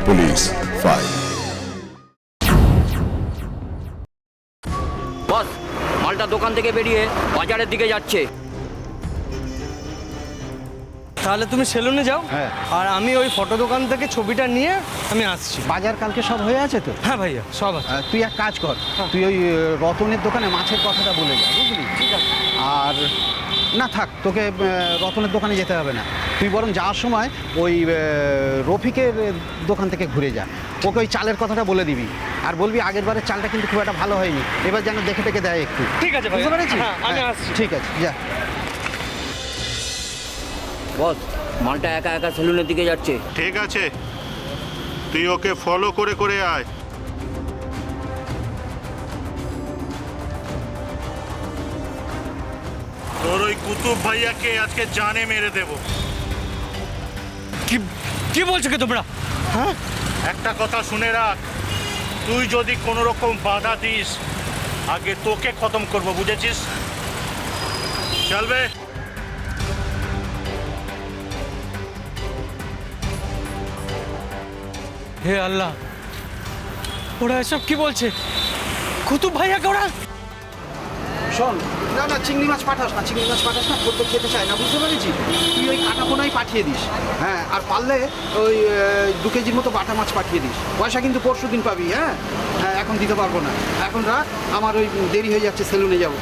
Police file. বস, মালটা দোকান থেকে বেরিয়ে বাজারের দিকে যাচ্ছে। তাহলে তুমি সেলুনে যাও, হ্যাঁ। আর আমি ওই ফটো দোকান থেকে ছবিটা নিয়ে আমি আসছি। বাজার কালকে সব হয়ে আছে তো? হ্যাঁ ভাইয়া, সব আছে। তুই এক কাজ কর, তুই ওই রতনের দোকানে মাছের কথাটা বলে যা, বুঝলি? ঠিক আছে। আর না থাক, তোকে রতনের দোকানে যেতে হবে না। তুই বরং যাওয়ার সময় ওই রফিকের দোকান থেকে ঘুরে যা, ওকে ওই চালের কথাটা বলে দিবি। আর বলবি আগের বারের চালটা কিন্তু খুব একটা ভালো হয়নি, এবার যেন দেখে দেখে দেয় একটু। ঠিক আছে ভাইয়া। বুঝতে পেরেছিস? হ্যাঁ, আমি হ্যাঁ, আসছি। ঠিক আছে, যা। বস, মালটা একা একা সেলুনের দিকে যাচ্ছে। ঠিক আছে, তুই ওকে ফলো করে করে আয়। তোর ওই কুতুব ভাইয়াকে আজকে জানে মেরে দেব। কি কি বলছো কি তোমরা? হ্যাঁ, একটা কথা শুনে রাখ, তুই যদি কোনো রকম বাধা দিস, আগে তোকে খতম করব, বুঝেছিস? চলবে। হে আল্লাহ, ওরা এসব কি বলছে? কুতুব ভাইয়াকে ওরা? শোন, না না, চিংড়ি মাছ পাঠাস না, চিংড়ি মাছ পাঠাস না, তোর তো খেতে চায় না, বুঝতে পেরেছিস? তুই ওই কাটা পোনাই পাঠিয়ে দিস। হ্যাঁ, আর পারলে ওই 2 কেজির মতো বাটা মাছ পাঠিয়ে দিস। পয়সা কিন্তু পরশু দিন পাবি। হ্যাঁ হ্যাঁ, এখন দিতে পারবো না, এখন রাখ, আমার ওই দেরি হয়ে যাচ্ছে, সেলুনে যাবো।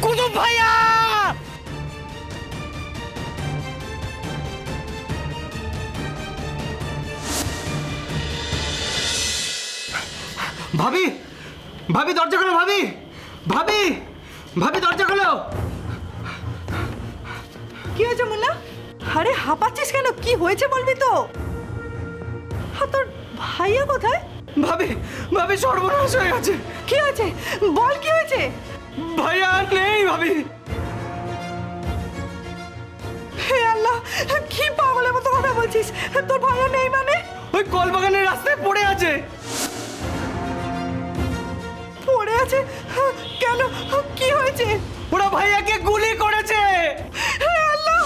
কুতুব ভাইয়া! ভাবি, ভাবি দরজা খোলো, ভাবি, ভাবি, ভাবি দরজা খোলো। কি হয়েছে মুন্না? আরে হাঁপাচ্ছিস কেন? কি হয়েছে বলবি তো? হ্যাঁ, তোর ভাইয়া কোথায়? ভাবি, ভাবি সর্বনাশ হয়ে গেছে। কি হয়েছে বল, কি হয়েছে? ভাইয়া আর নেই ভাবি। হে আল্লাহ, কি পাগলের মতো কথা বলছিস? তোর ভাইয়া নেই মানে? ওই কলবাগানের রাস্তায় পড়ে আছে। পড়ে আছে? কেন, কি হয়েছে? ওরা ভাইয়াকে গুলি করেছে। হে আল্লাহ!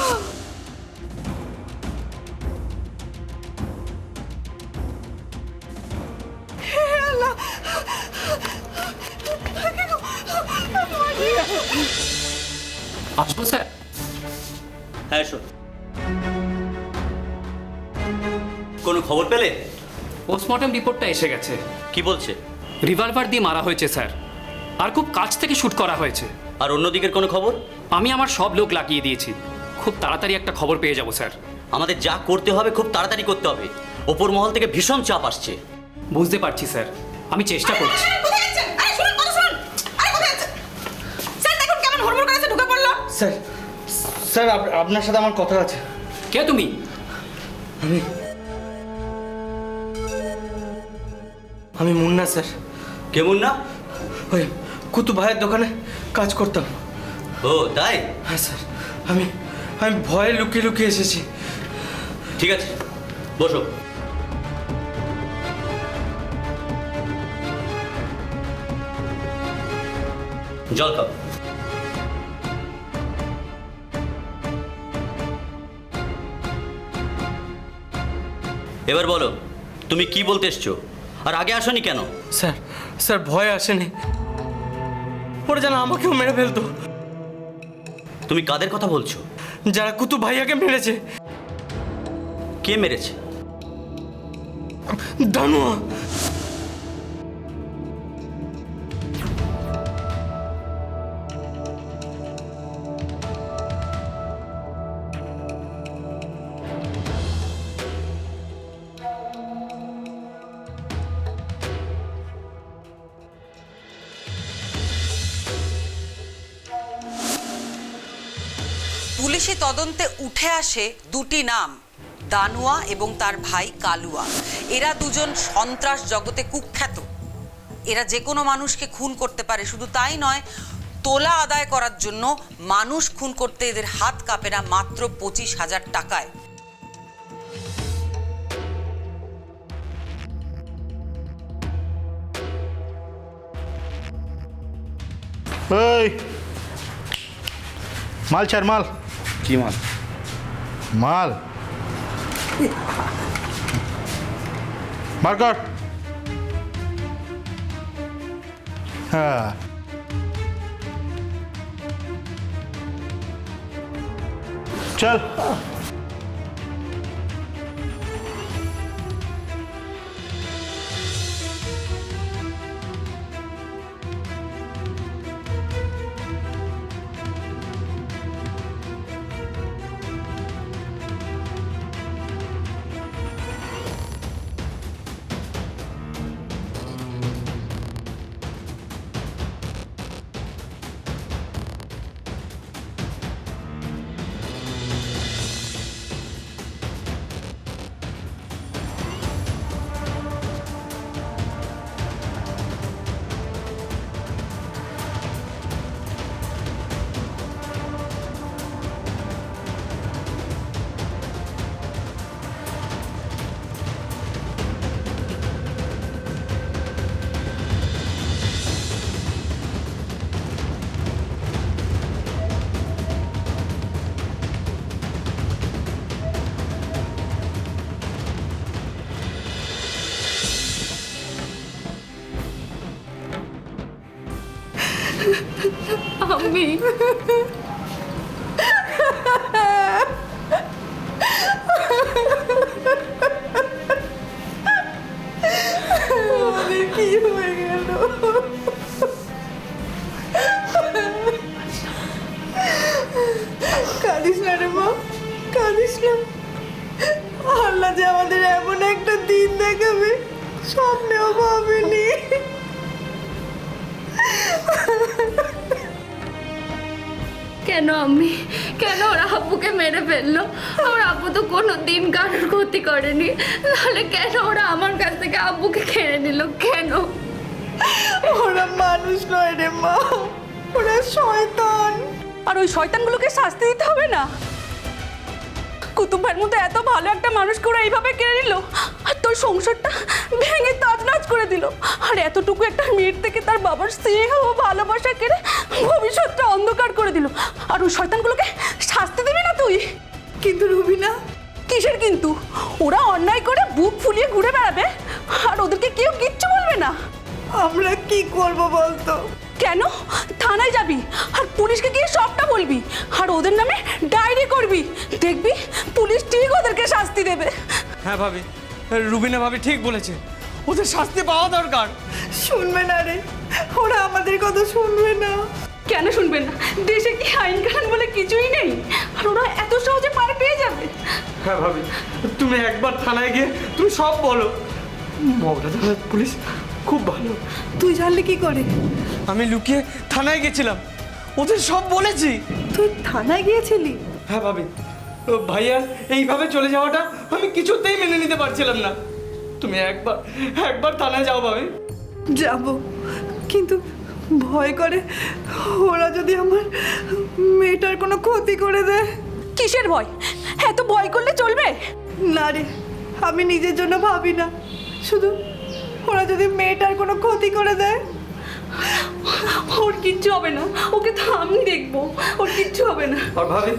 হে আল্লাহ! আসবো স্যার? হ্যাঁ এসো। কোনো খবর পেলে? পোস্টমর্টম রিপোর্টটা এসে গেছে। কি বলছে? রিভলভার দিয়ে মারা হয়েছে স্যার, আর খুব কাছ থেকে শ্যুট করা হয়েছে। আর অন্যদিকের কোনো খবর? আমি আমার সব লোক লাগিয়ে দিয়েছি, খুব তাড়াতাড়ি একটা খবর পেয়ে যাব স্যার। আমাদের যা করতে হবে খুব তাড়াতাড়ি করতে হবে, ওপর মহল থেকে ভীষণ চাপ আসছে। বুঝতে পারছি স্যার, আমি চেষ্টা করছি। স্যার, স্যার আপনার সাথে আমার কথা আছে। কে তুমি? আমি মুন্না স্যার। কেমন না? ওই কুতুব ভাইয়ের দোকানে কাজ করতাম। ও তাই? হ্যাঁ স্যার, আমি আমি ভয়ে লুকিয়ে লুকিয়ে এসেছি। ঠিক আছে, বসো। জল খাও। এবার বলো, তুমি কি বলতে এসছো, আর আগে আসোনি কেন? স্যার, স্যার ভয় আসেনি, ওরা যেন আমাকেও মেরে ফেলতো। তুমি কাদের কথা বলছো? যারা কুতুব ভাইয়াকে মেরেছে। কে মেরেছে? দানুয়া। পুলিশি তদন্তে উঠে আসে দুটি নাম, দানুয়া এবং তার ভাই কালুয়া। এরা দুজন সন্ত্রাস জগতে কুখ্যাত। এরা যে কোনো মানুষকে খুন করতে পারে, শুধু তাই নয়, তোলা আদায় করার জন্য মানুষ খুন করতে এদের হাত কাঁপে না মাত্র 25,000 টাকায়। ওই মাল ছাড়, মাল কি মাল? মাল বার কর। হ্যাঁ, চল। আমি কি হয়ে গেল? কাঁদিস না রে মা, কাঁদিস না। আল্লাহ যে আমাদের এমন একটা দিন দেখাবে স্বপ্নেও ভাবিনি। কেন আমি, কেন ওরা আব্বুকে মেরে ফেললো? আমার আব্বু তো কোনো দিন কারোর ক্ষতি করেনি, তাহলে কেন ওরা আমার কাছ থেকে আব্বুকে কেড়ে নিল? কেন? ওরা মানুষ নয় রে মা, ওরা শয়তান। আর ওই শয়তানগুলোকে শাস্তি দিতে হবে না? কুতুব ভাইয়ের মতো এত ভালো একটা মানুষকে ওরা এইভাবে কেড়ে নিল, আর তোর সংসারটা ভেঙে তছনছ করে দিল। আর এতটুকু একটা মেয়ের থেকে তার বাবার স্নেহ ও ভালোবাসা কেড়ে ভবিষ্যৎটা অন্ধকার করে দিল। আর ওই শয়তানগুলোকে শাস্তি দিবি না তুই? কিন্তু রুবিনা, কিসের কিন্তু? ওরা অন্যায় করে বুক ফুলিয়ে ঘুরে বেড়াবে, আর ওদেরকে কেউ কিচ্ছু বলবে না। আমরা কি করব বলতো? কেন? থানায় যাবি আর পুলিশকে গিয়ে সবটা বলবি, আর ওদের নামে ডায়েরি করবি। দেখবি পুলিশ ঠিক ওদেরকে শাস্তি দেবে। হ্যাঁ ভাবি, রুবিনা ভাবি ঠিক বলেছে, ওদের শাস্তি পাওয়া দরকার। শুনবে না রে, ওরা আমাদের কথা শুনবে না। কেন শুনবেন না? দেশে কি আইন কানুন বলে কিছুই নেই? আর ওরা এত সহজে পার পেয়ে যাবে? হ্যাঁ ভাবি, তুমি একবার থানায় গিয়ে তুমি সব বলো। মগরা থানার পুলিশ খুব ভালো। তুই জানলি কি করে? আমি লুকিয়ে থানায় গেছিলাম, ওদের সব বলেছি। তুই থানায় গিয়েছিলি? হ্যাঁ ভাবি, ও ভাইয়া এইভাবে চলে যাওয়াটা আমি কিছুতেই মেনে নিতে পারছিলাম না। তুমি একবার থানায় যাও ভাবি। যাব, কিন্তু ভয় করে ওরা যদি আমার মেয়েটার কোনো ক্ষতি করে দেয়। কিসের ভয়? এত ভয় করলে চলবে না রে, আমি নিজের জন্য ভাবি না, শুধু ওরা যদি মেয়েটার কোনো ক্ষতি করে দেয়। ওর কিচ্ছু হবে না, ওকে তো আমি দেখবো, ওর কিচ্ছু হবে না। আর ভাবি,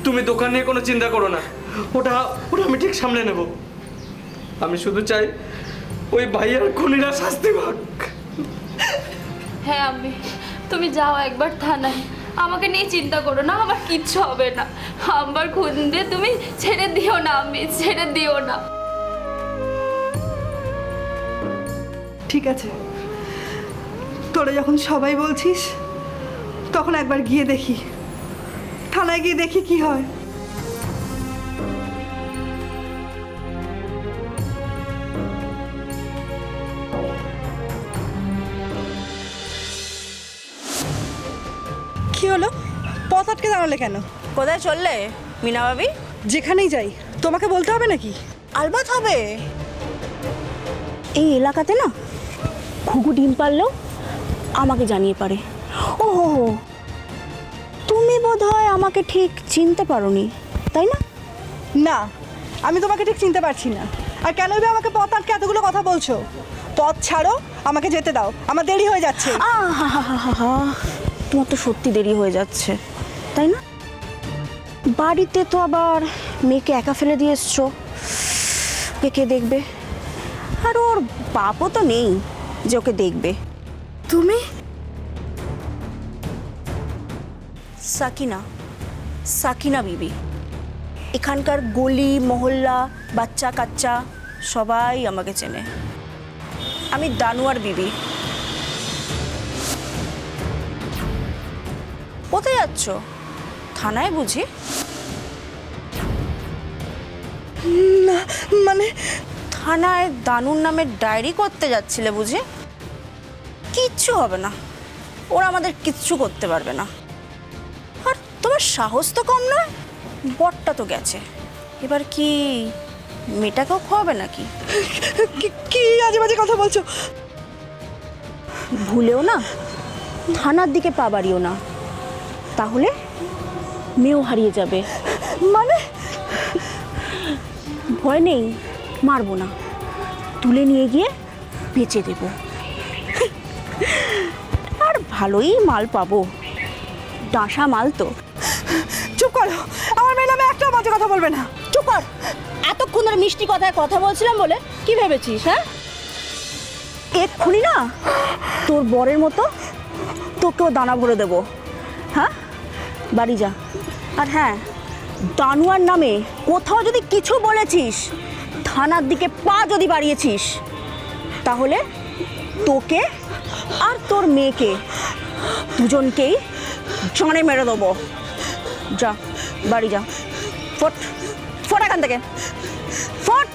তুমি দোকান নিয়ে কোনো চিন্তা করো না, ওটা আমি ঠিক সামলে নেব। আমি শুধু চাই ওই ভাইয়ার খুনিরা শাস্তি পাক। হ্যাঁ আমি, তুমি যাও একবার থানায়, আমাকে নিয়ে চিন্তা করো না, আমার কিচ্ছু হবে না। আমার খুন দিয়ে তুমি ছেড়ে দিও না, আমি ছেড়ে দিও না। ঠিক আছে, তোরা যখন সবাই বলছিস তখন একবার গিয়ে দেখি, থানায় গিয়ে দেখি কি হয়। কি হলো? পথ আটকে দাঁড়ালে কেন? কোথায় চললে মিনা ভাবি? যেখানেই যাই তোমাকে বলতে হবে নাকি? আলবাত হবে। এই এলাকাতে না ঘুঘু ডিম পারলেও আমাকে জানিয়ে পারে। ও তুমি বোধহয় আমাকে ঠিক চিনতে পারোনি, তাই না? না, আমি তোমাকে ঠিক চিনতে পারছি না। আর কেনই বা আমাকে পথ আটকে এতগুলো কথা বলছো? পথ ছাড়ো, আমাকে যেতে দাও, আমার দেরি হয়ে যাচ্ছে। তোমার তো সত্যি দেরি হয়ে যাচ্ছে তাই না? বাড়িতে তো আবার মেয়েকে একা ফেলে দিয়ে এসছো, কে দেখবে? আর ওর বাপও তো নেই যে ওকে দেখবে। তুমি সাকিনা, সাকিনা বিবি। এখানকার গলি মহল্লা বাচ্চা কাচ্চা সবাই আমাকে চেনে। আমি দানুয়ার বিবি। কোথায় যাচ্ছ? থানায় বুঝি? না মানে থানায় দানুর নামে ডায়েরি করতে যাচ্ছিলে বুঝি? কিচ্ছু হবে না, ওরা আমাদের কিচ্ছু করতে পারবে না। আর তোমার সাহস তো কম নয়, বরটা তো গেছে, এবার কি মেয়েটাকেও খাওয়াবে নাকি? কি আজে বাজে কথা বলছো? ভুলেও না থানার দিকে পা বাড়িও না, তাহলে মেয়েও হারিয়ে যাবে। মানে ভয় নেই, মারবো না, তুলে নিয়ে গিয়ে বেচে দেব। আর ভালোই মাল পাবো, ডাঁসা মাল তো। চুপ করো, আমার মেয়ে নামে একটা বাজে কথা বলবে না। চুপ কর, এতক্ষণ ধরে মিষ্টি কথায় কথা বলছিলাম বলে কি ভেবেছিস? হ্যাঁ, এক্ষুনি না তোর বরের মতো তোকেও দানা ভরে দেবো। হ্যাঁ, বাড়ি যা। আর হ্যাঁ, দানুয়ার নামে কোথাও যদি কিছু বলেছিস, থানার দিকে পা যদি বাড়িয়েছিস, তাহলে তোকে আর তোর মেয়েকে দুজনকেই জানে মেরে দেবো। যা, বাড়ি যা, ফট ফট এখান থেকে, ফট।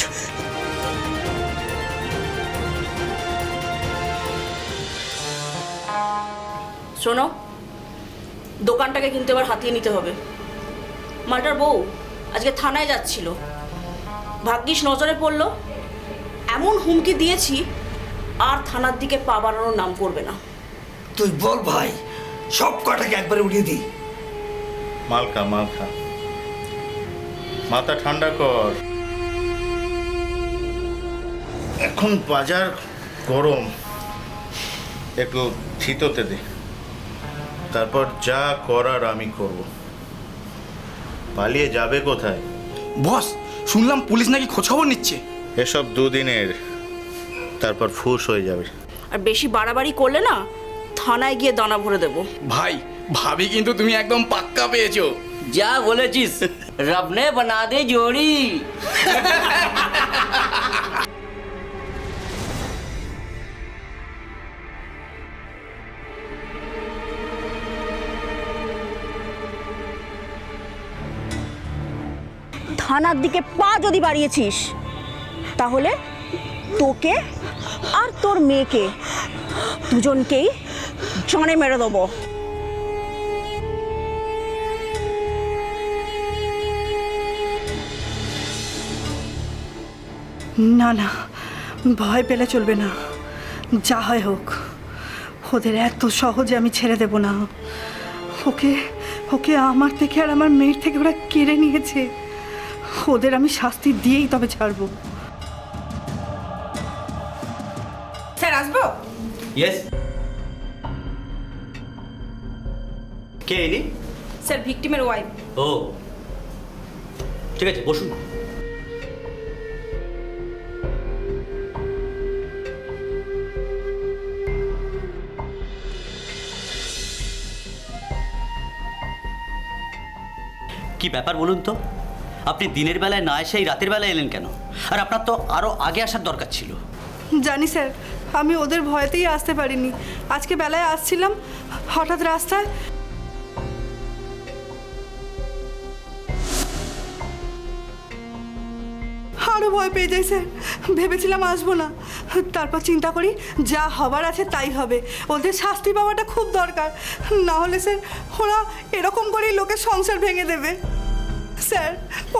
শোনো, দোকানটাকে কিন্তু এবার হাতিয়ে নিতে হবে। মালটার বউ আজকে থানায় যাচ্ছিল, ভাগ্যিস নজরে পড়লো। এমন হুমকি দিয়েছি আর থানার দিকে পা বাড়ানোর নাম করবে না। তুই বল ভাই, সব কটাকে একবারে উড়িয়ে দিই। মালকা মালকা, মাথা ঠান্ডা কর। এখন বাজার গরম, একটু শীততে দে, তারপর যা করার আমি করব। পালিয়ে যাবে কোথায়? বস, শুনলাম পুলিশ নাকি খোঁজ খবর নিচ্ছে। এসব দুদিনের, তারপর ফুস হয়ে যাবে। আর বেশি বাড়াবাড়ি করলে না থানায় গিয়ে দানা ভরে দেবো। ভাই, ভাবি কিন্তু তুমি একদম পাক্কা পেয়েছো। যা বলেছিস, রব নে বানা দে জোড়ি। থানার দিকে পা যদি বাড়িয়েছিস, তাহলে তোকে আর তোর মেয়েকে দুজনকেই জানে মেরে দেবো। না না, ভয় পেলে চলবে না, যা হয় হোক। ওদের এত সহজে আমি ছেড়ে দেব না। ওকে ওকে আমার থেকে আর আমার মেয়ের থেকে ওরা কেড়ে নিয়েছে। ওদের আমি শাস্তি দিয়েই তবে ছাড়বো। স্যার আসবো? ইয়েস। কে এলি? স্যার, ভিকটিমের ওয়াইফ। ও ঠিক আছে, বসুন। কি ব্যাপার বলুন তো? আপনি দিনের বেলায় না এসেই রাতের বেলায় এলেন কেন? আর আপনার তো আরো আগে আসার দরকার ছিল। জানি স্যার, আমি ওদের ভয়তেই আসতে পারিনি। আজকে বেলায় আসছিলাম, হঠাৎ রাস্তায় আরও ভয় পেয়ে যাই স্যার। ভেবেছিলাম আসবো না, তারপর চিন্তা করি যা হবার আছে তাই হবে। ওদের শাস্তি পাওয়াটা খুব দরকার, না হলে স্যার ওরা এরকম করেই লোকের সংসার ভেঙে দেবে। স্যার,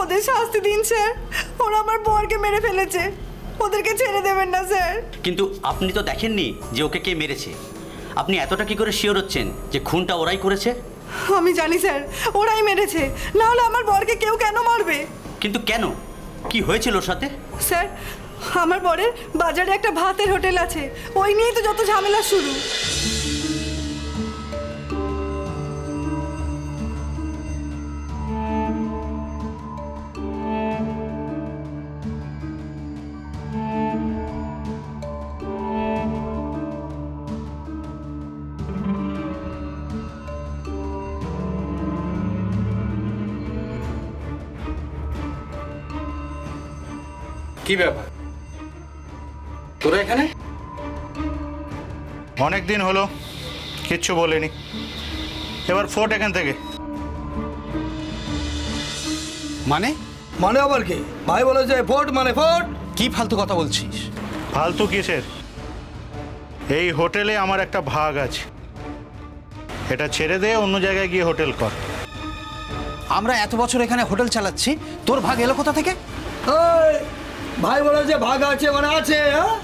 ওদের শাস্তি দিন স্যার, ওরা আমার বরকে মেরে ফেলেছে, ওদেরকে ছেড়ে দেবেন না স্যার। কিন্তু আপনি তো দেখেননি যে ওকে কে মেরেছে। আপনি এতটা কি করে শিওর হচ্ছেন যে খুনটা ওরাই করেছে? আমি জানি স্যার, ওরাই মেরেছে, না হলে আমার বরকে কেউ কেন মারবে? কিন্তু কেন, কি হয়েছিল ওর সাথে? স্যার, আমার বরের বাজারে একটা ভাতের হোটেল আছে, ওই নিয়েই তো যত ঝামেলা শুরু। কি ব্যাপার তোরা এখানে? অনেক দিন হলো কিচ্ছু বলেনি, এবার ফোট এখান থেকে। মানে মানে আবার কি? ভাই বলে যে ফোর্ট মানে ফোর্ট। কি ফালতু কথা বলছিস? ফালতু কিসের? এই হোটেলে আমার একটা ভাগ আছে, এটা ছেড়ে দে, অন্য জায়গায় গিয়ে হোটেল কর। আমরা এত বছর এখানে হোটেল চালাচ্ছি, তোর ভাগ এলো কোথা থেকে? এই, ভাই বলে যে ভাগ আছে মানে আছে। হ্যাঁ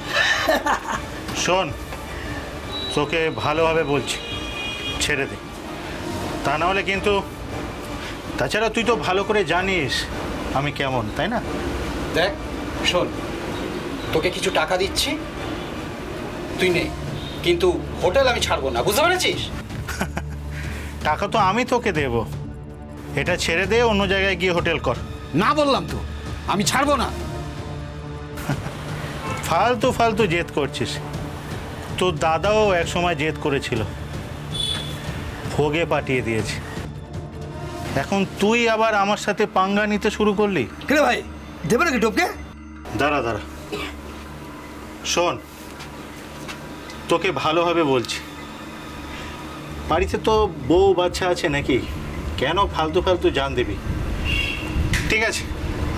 শোন, তোকে ভালোভাবে বলছি, ছেড়ে দে, তা না হলে কিন্তু। তাছাড়া তুই তো ভালো করে জানিস আমি কেমন, তাই না? দেখ শোন, তোকে কিছু টাকা দিচ্ছি, তুই নে, কিন্তু হোটেল আমি ছাড়বো না, বুঝতে পেরেছিস? টাকা তো আমি তোকে দেব, এটা ছেড়ে দে, অন্য জায়গায় গিয়ে হোটেল কর। না বললাম তো, আমি ছাড়বো না। ফালতু ফালতু জেদ করছিস। তোর দাদাও এক সময় জেদ করেছিল, ভোগে পাঠিয়ে দিয়েছে। এখন তুই আবার আমার সাথে পাঙ্গা নিতে শুরু করলি। কিরে ভাই, দেবে নাকি টপকে? দাঁড়া দাঁড়া, শোন, তোকে ভালোভাবে বলছি, বাড়িতে তো বউ বাচ্চা আছে নাকি, কেন ফালতু ফালতু জান দিবি? ঠিক আছে,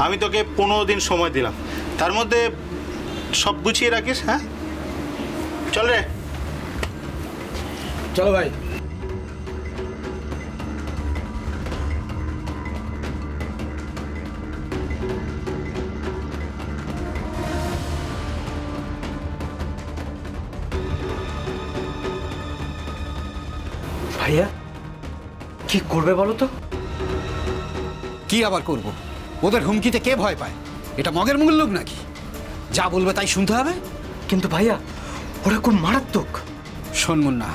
আমি তোকে 15 দিন সময় দিলাম, তার মধ্যে সব গুছিয়ে রাখিস। হ্যাঁ চল রে। চলো ভাই। ভাইয়া কি করবে বলো তো? কি আবার করব? ওদের হুমকিতে কে ভয় পায়? এটা মগের মুখের লোক নাকি? যা বলবে তাই শুনতে হবে। কিন্তু ভাইয়া ওরা খুব মারাত্মক। শোন মুন্না,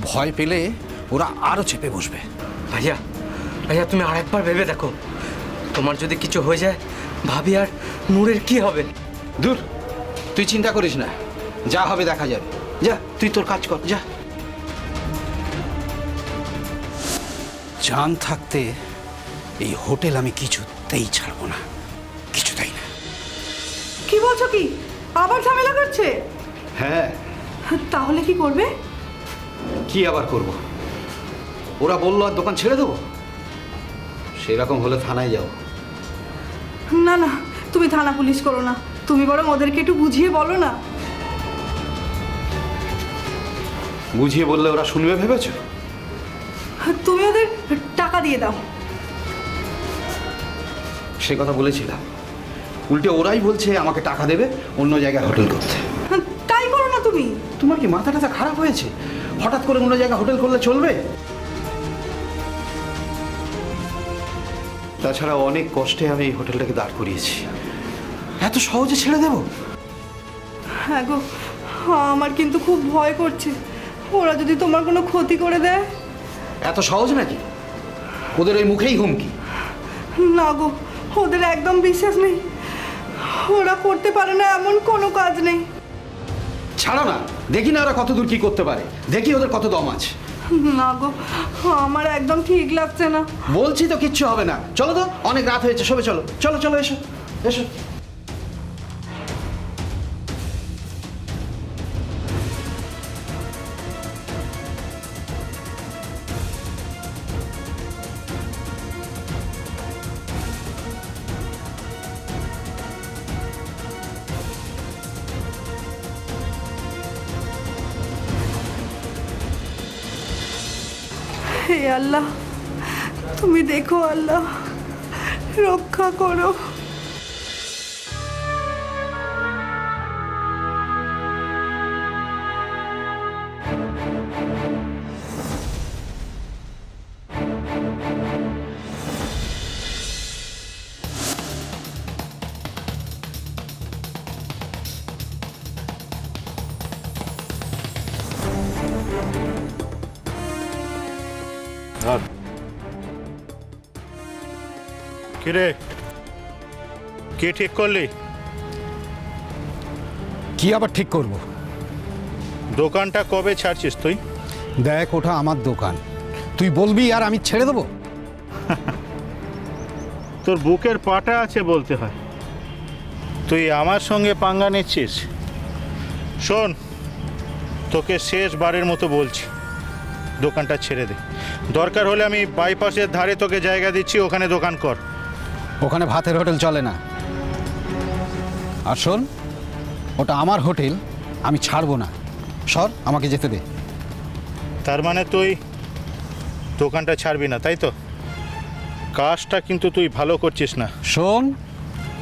ভয় পেলে ওরা আরো চেপে বসবে। ভাইয়া ভাইয়া তুমি আরেকবার ভেবে দেখো, তোমার যদি কিছু হয়ে যায় ভাবি আর নূরের কি হবে? দূর, তুই চিন্তা করিস না, যা হবে দেখা যাবে। যা তুই তোর কাজ কর, যা। জান থাকতে এই হোটেল আমি কিছুতেই ছাড়বো না, কিছুতেই না। কি বলছো কি? আবার ঝামেলা করছে? হ্যাঁ, তাহলে কি করবে? কি আবার করব? ওরা বললো আর দোকান ছেড়ে দেবো? সেরকম হলে থানায় যাও। না না, তুমি থানা পুলিশ করো না, তুমি বরং ওদেরকে একটু বুঝিয়ে বলো না। বুঝিয়ে বললে ওরা শুনবে ভেবেছো? তুমি ওদের টাকা দিয়ে দাও। সে কথা বলেছিলাম, উল্টে ওরাই বলছে আমাকে টাকা দেবে অন্য জায়গায় হোটেল করতে। তাই করো না তুমি। তোমার কি মাথা টাথা খারাপ হয়েছে? হঠাৎ করে অন্য জায়গায় হোটেল করলে চলবে? তাছাড়া অনেক কষ্টে আমি এই হোটেলটাকে দাঁড় করিয়েছি, এত সহজে ছেড়ে দেব? হ্যাঁ গো, আমার কিন্তু খুব ভয় করছে, ওরা যদি তোমার কোনো ক্ষতি করে দেয়। এত সহজ নাকি? ওদের ওই মুখেই হুমকি। না গো, ওদের একদম বিশ্বাস নেই, ওরা করতে পারে না এমন কোনো কাজ নেই। ছাড়ো না, দেখি না ওরা কত দূর কি করতে পারে, দেখি ওদের কত দম আছে। না গো, আমার একদম ঠিক লাগছে না। বলছি তো কিচ্ছু হবে না, চলো তো, অনেক রাত হয়েছে, সবে চলো, চলো চলো, এসো এসো। হে আল্লাহ, তুমি দেখো আল্লাহ, রক্ষা করো। কিরে, কি ঠিক করলি? কি আবার ঠিক করব? দোকানটা কবে ছাড়ছিস তুই? দেখ, ওটা আমার দোকান, তুই বলবি আর আমি ছেড়ে দেবো? তোর বুকের পাটা আছে বলতে হয়। তুই আমার সঙ্গে পাঙ্গা নিচ্ছিস? শোন, তোকে শেষবারের মতো বলছি, দোকানটা ছেড়ে দে। দরকার হলে আমি বাইপাসের ধারে তোকে জায়গা দিচ্ছি, ওখানে দোকান কর। ওখানে ভাতের হোটেল চলে না। আর শোন, ওটা আমার হোটেল, আমি ছাড়বো না। সর, আমাকে যেতে দে। তার মানে তুই দোকানটা ছাড়বি না, তাই তো? কাজটা কিন্তু তুই ভালো করছিস না। শোন,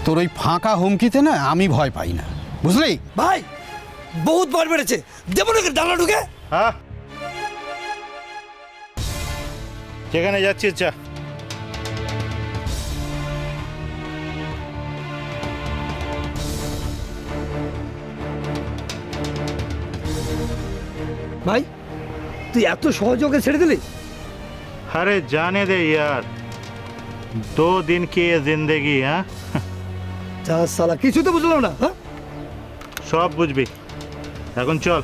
তোর ওই ফাঁকা হুমকিতে না আমি ভয় পাই না, বুঝলি? ভাই বহুত বার বেড়েছে, দেবো নাকি ডালা ঢুকে? হ্যাঁ, যেখানে যাচ্ছিস যা। ভাই তুই এত সহজে ওকে ছেড়ে দিলি? अरे जाने दे यार, 2 दिन की ये जिंदगी। हाँ, যা সালা কিছু তো বুঝলাম না। হ্যাঁ সব বুঝবি, এখন চল।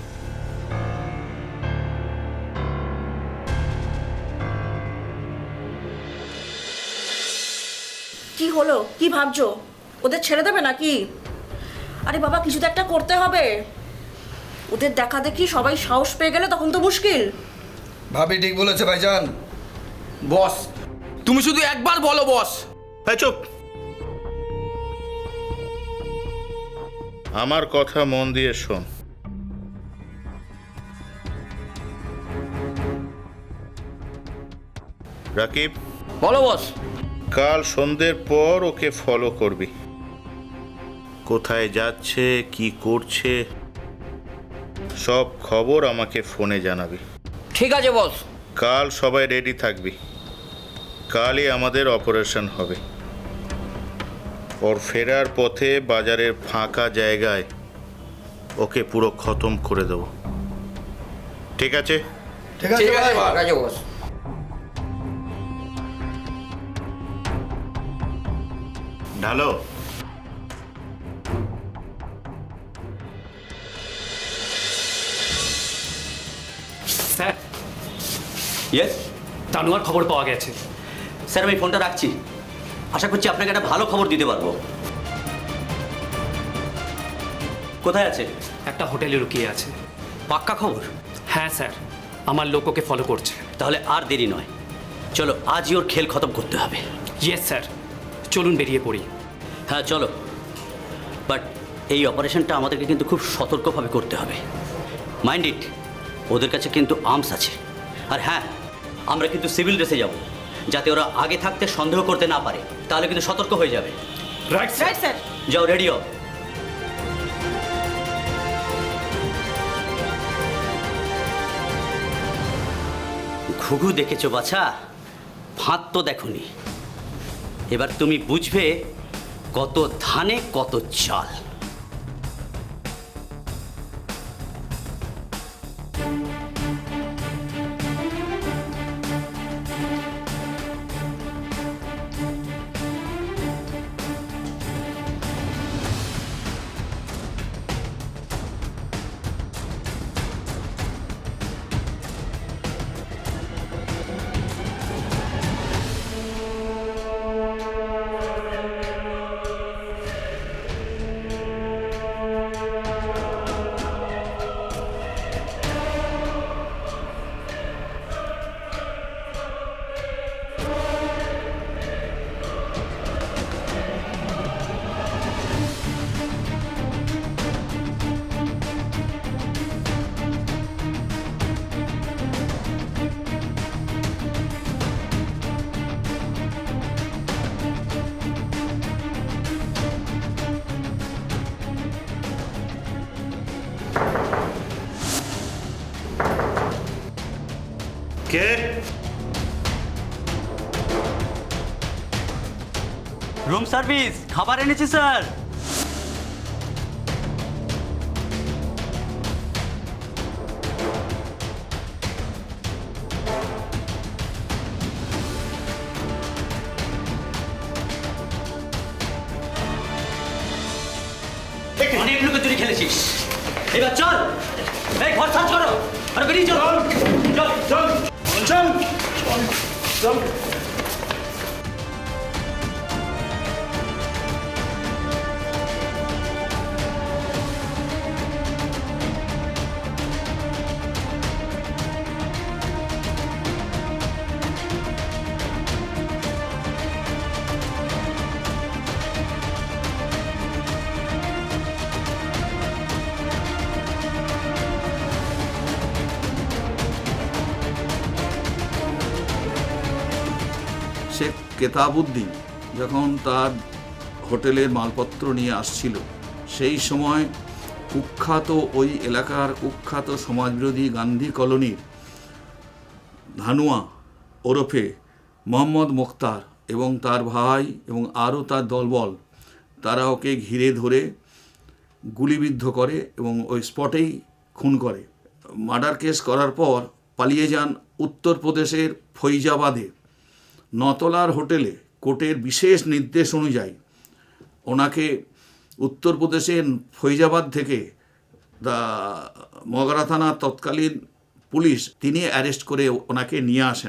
কি হলো, কি ভাবছো? ওদের ছেড়ে দেবে নাকি? আরে বাবা, কিছু তো একটা করতে হবে। ওদের দেখা দেখি সবাই সাহস পেয়ে গেলে তখন তো মুশকিল। ভাবি ঠিক বলেছে ভাইজান। বস, তুমি শুধু একবার বলো বস। এই চুপ, আমার কথা মন দিয়ে শোন। রাকিব, বলো বস। কাল সন্ধ্যের পর ওকে ফলো করবি। কোথায় যাচ্ছে, কি করছে, সব খবর আমাকে ফোনে জানাবি। ঠিক আছে বস। কাল সবাই রেডি থাকবি, কালই আমাদের অপারেশন হবে। ওর ফেরার পথে বাজারের ফাঁকা জায়গায় ওকে পুরো খতম করে দেব। ঠিক আছে? ঠিক আছে ভাই। ঠিক আছে বস। ঢালো। স্যার, ইয়েস দানুয়ার খবর পাওয়া গেছে। স্যার, আমি ফোনটা রাখছি। আশা করছি আপনাকে একটা ভালো খবর দিতে পারবো। কোথায় আছে? একটা হোটেলে লুকিয়ে আছে। পাক্কা খবর? হ্যাঁ স্যার, আমার লোক ওকে ফলো করছে। তাহলে আর দেরি নয়, চলো আজই ওর খেল খতম করতে হবে। ইয়েস স্যার, চলুন বেরিয়ে পড়ি। হ্যাঁ চলো, বাট এই অপারেশনটা আমাদেরকে কিন্তু খুব সতর্কভাবে করতে হবে। মাইন্ড ইট, ওদের কাছে কিন্তু আর্মস আছে। আর হ্যাঁ, আমরা কিন্তু সিভিল ড্রেসে যাব, যাতে ওরা আগে থাকতে সন্দেহ করতে না পারে। তাহলে কিন্তু সতর্ক হয়ে যাবে। Right sir. স্যার, যাও, রেডি হও। ঘুঘু দেখেছো বাছা, ফাঁদ তো দেখোনি। এবার তুমি বুঝবে কত ধানে কত চাল। কে? রুম সার্ভিস, খাবার এনেছি স্যার। অনেক লোকের চুরি খেলেছিস, এবার চল। এই ঘর সার্চ করো, আর বেরিয়ে চল। চল চল চল চল। কেতাবুদ্দিন যখন তার হোটেলের মালপত্র নিয়ে আসছিল, সেই সময় কুখ্যাত ওই এলাকার কুখ্যাত সমাজবিরোধী গান্ধী কলোনির ধানুয়া ওরফে মোহাম্মদ মুখতার এবং তার ভাই এবং আরও তার দলবল তারা ওকে ঘিরে ধরে গুলিবিদ্ধ করে এবং ওই স্পটেই খুন করে। মার্ডার কেস করার পর পালিয়ে যান উত্তরপ্রদেশের ফৈজাবাদে নতলার হোটেলে। কোর্টের বিশেষ নির্দেশ অনুযায়ী ওনাকে উত্তরপ্রদেশের ফৈজাবাদ থেকে মগরা থানার তৎকালীন পুলিশ তিনি অ্যারেস্ট করে ওনাকে নিয়ে আসেন।